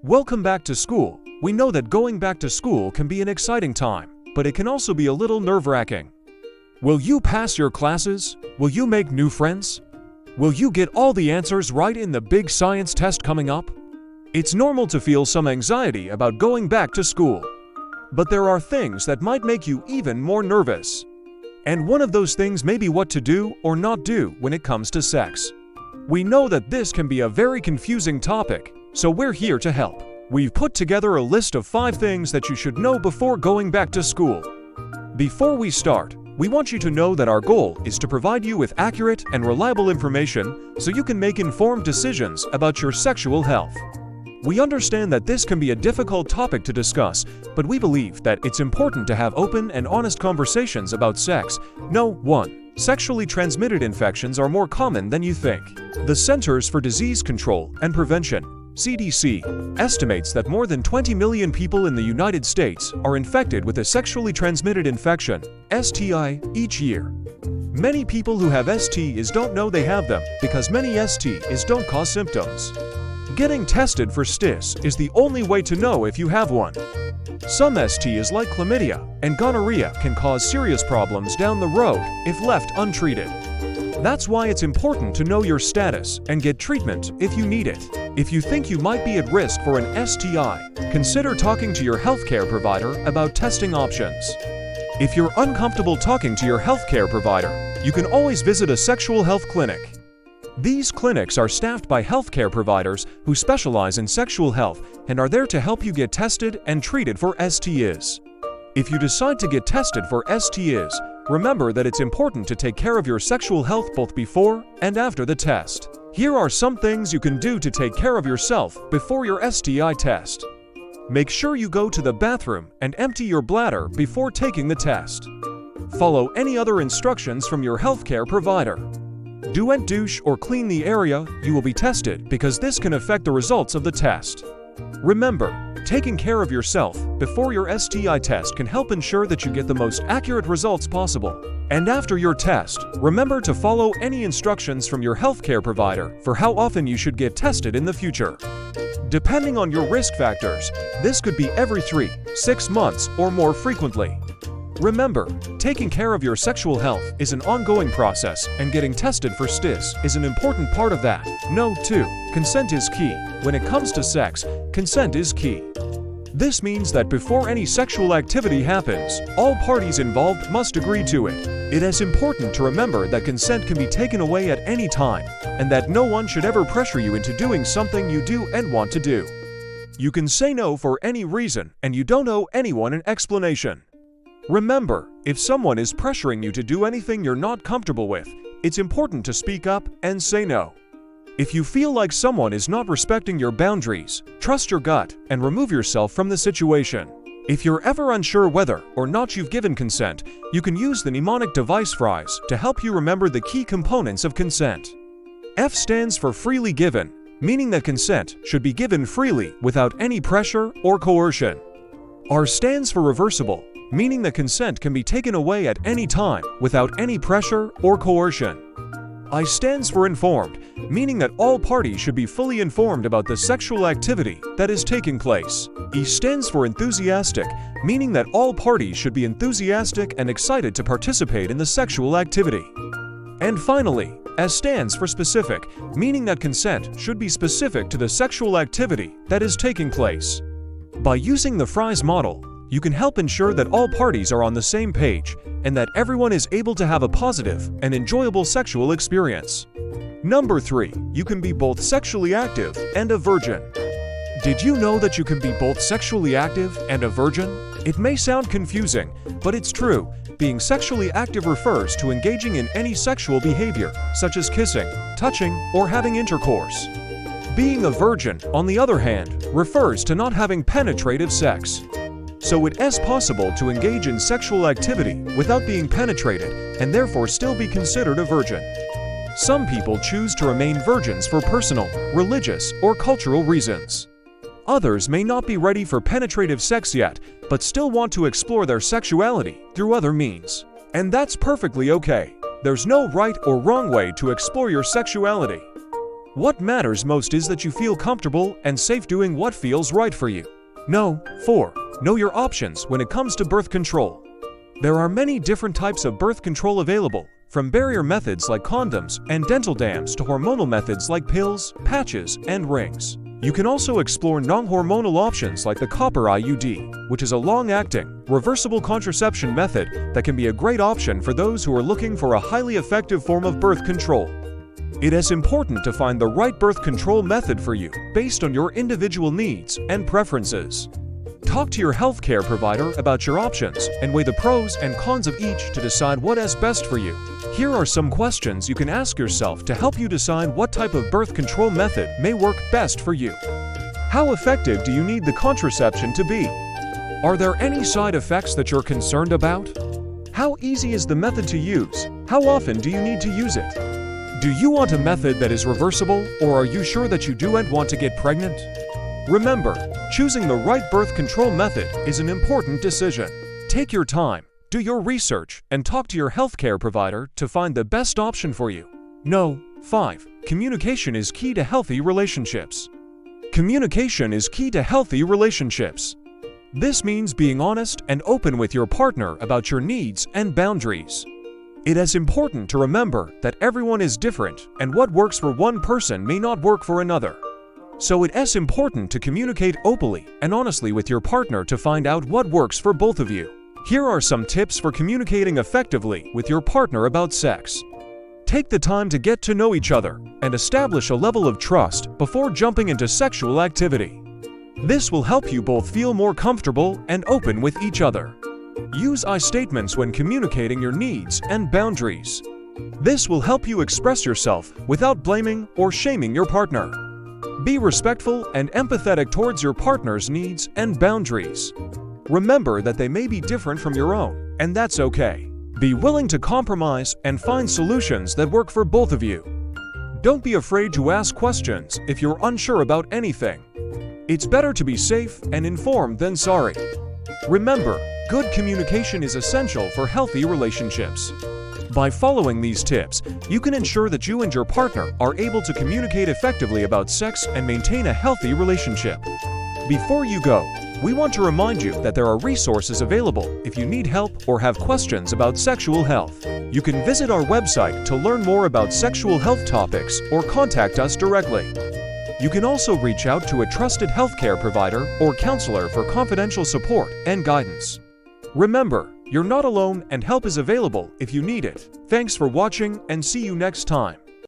Welcome back to school. We know that going back to school can be an exciting time, but it can also be a little nerve-wracking. Will you pass your classes? Will you make new friends? Will you get all the answers right in the big science test coming up? It's normal to feel some anxiety about going back to school. But there are things that might make you even more nervous. And one of those things may be what to do or not do when it comes to sex. We know that this can be a very confusing topic, so we're here to help. We've put together a list of 5 things that you should know before going back to school. Before we start, we want you to know that our goal is to provide you with accurate and reliable information so you can make informed decisions about your sexual health. We understand that this can be a difficult topic to discuss, but we believe that it's important to have open and honest conversations about sex. 1. Sexually transmitted infections are more common than you think. The Centers for Disease Control and Prevention (CDC) estimates that more than 20 million people in the United States are infected with a sexually transmitted infection, STI, each year. Many people who have STIs don't know they have them because many STIs don't cause symptoms. Getting tested for STIs is the only way to know if you have one. Some STIs like chlamydia and gonorrhea can cause serious problems down the road if left untreated. That's why it's important to know your status and get treatment if you need it. If you think you might be at risk for an STI, consider talking to your healthcare provider about testing options. If you're uncomfortable talking to your healthcare provider, you can always visit a sexual health clinic. These clinics are staffed by healthcare providers who specialize in sexual health and are there to help you get tested and treated for STIs. If you decide to get tested for STIs, remember that it's important to take care of your sexual health both before and after the test. Here are some things you can do to take care of yourself before your STI test. Make sure you go to the bathroom and empty your bladder before taking the test. Follow any other instructions from your healthcare provider. Don't douche or clean the area you will be tested because this can affect the results of the test. Remember, taking care of yourself before your STI test can help ensure that you get the most accurate results possible. And after your test, remember to follow any instructions from your healthcare provider for how often you should get tested in the future. Depending on your risk factors, this could be every 3, 6 months or more frequently. Remember, taking care of your sexual health is an ongoing process, and getting tested for STIs is an important part of that. 2. Consent is key. When it comes to sex, consent is key. This means that before any sexual activity happens, all parties involved must agree to it. It is important to remember that consent can be taken away at any time, and that no one should ever pressure you into doing something you do and want to do. You can say no for any reason, and you don't owe anyone an explanation. Remember, if someone is pressuring you to do anything you're not comfortable with, it's important to speak up and say no. If you feel like someone is not respecting your boundaries, trust your gut and remove yourself from the situation. If you're ever unsure whether or not you've given consent, you can use the mnemonic device phrase to help you remember the key components of consent. F stands for freely given, meaning that consent should be given freely without any pressure or coercion. R stands for reversible, meaning that consent can be taken away at any time without any pressure or coercion. I stands for informed, meaning that all parties should be fully informed about the sexual activity that is taking place. E stands for enthusiastic, meaning that all parties should be enthusiastic and excited to participate in the sexual activity. And finally, S stands for specific, meaning that consent should be specific to the sexual activity that is taking place. By using the Fry's model, you can help ensure that all parties are on the same page and that everyone is able to have a positive and enjoyable sexual experience. 3. You can be both sexually active and a virgin. Did you know that you can be both sexually active and a virgin? It may sound confusing, but it's true. Being sexually active refers to engaging in any sexual behavior, such as kissing, touching, or having intercourse. Being a virgin, on the other hand, refers to not having penetrative sex. So it is possible to engage in sexual activity without being penetrated and therefore still be considered a virgin. Some people choose to remain virgins for personal, religious, or cultural reasons. Others may not be ready for penetrative sex yet, but still want to explore their sexuality through other means. And that's perfectly okay. There's no right or wrong way to explore your sexuality. What matters most is that you feel comfortable and safe doing what feels right for you. 4. Know your options when it comes to birth control. There are many different types of birth control available, from barrier methods like condoms and dental dams to hormonal methods like pills, patches, and rings. You can also explore non-hormonal options like the copper IUD, which is a long-acting, reversible contraception method that can be a great option for those who are looking for a highly effective form of birth control. It is important to find the right birth control method for you based on your individual needs and preferences. Talk to your healthcare provider about your options and weigh the pros and cons of each to decide what is best for you. Here are some questions you can ask yourself to help you decide what type of birth control method may work best for you. How effective do you need the contraception to be? Are there any side effects that you're concerned about? How easy is the method to use? How often do you need to use it? Do you want a method that is reversible, or are you sure that you don't want to get pregnant? Remember, choosing the right birth control method is an important decision. Take your time, do your research, and talk to your healthcare provider to find the best option for you. 5. Communication is key to healthy relationships. Communication is key to healthy relationships. This means being honest and open with your partner about your needs and boundaries. It is important to remember that everyone is different and what works for one person may not work for another. So it is important to communicate openly and honestly with your partner to find out what works for both of you. Here are some tips for communicating effectively with your partner about sex. Take the time to get to know each other and establish a level of trust before jumping into sexual activity. This will help you both feel more comfortable and open with each other. Use I statements when communicating your needs and boundaries. This will help you express yourself without blaming or shaming your partner. Be respectful and empathetic towards your partner's needs and boundaries. Remember that they may be different from your own, and that's okay. Be willing to compromise and find solutions that work for both of you. Don't be afraid to ask questions if you're unsure about anything. It's better to be safe and informed than sorry. Remember, good communication is essential for healthy relationships. By following these tips, you can ensure that you and your partner are able to communicate effectively about sex and maintain a healthy relationship. Before you go, we want to remind you that there are resources available if you need help or have questions about sexual health. You can visit our website to learn more about sexual health topics or contact us directly. You can also reach out to a trusted healthcare provider or counselor for confidential support and guidance. Remember, you're not alone and help is available if you need it. Thanks for watching and see you next time.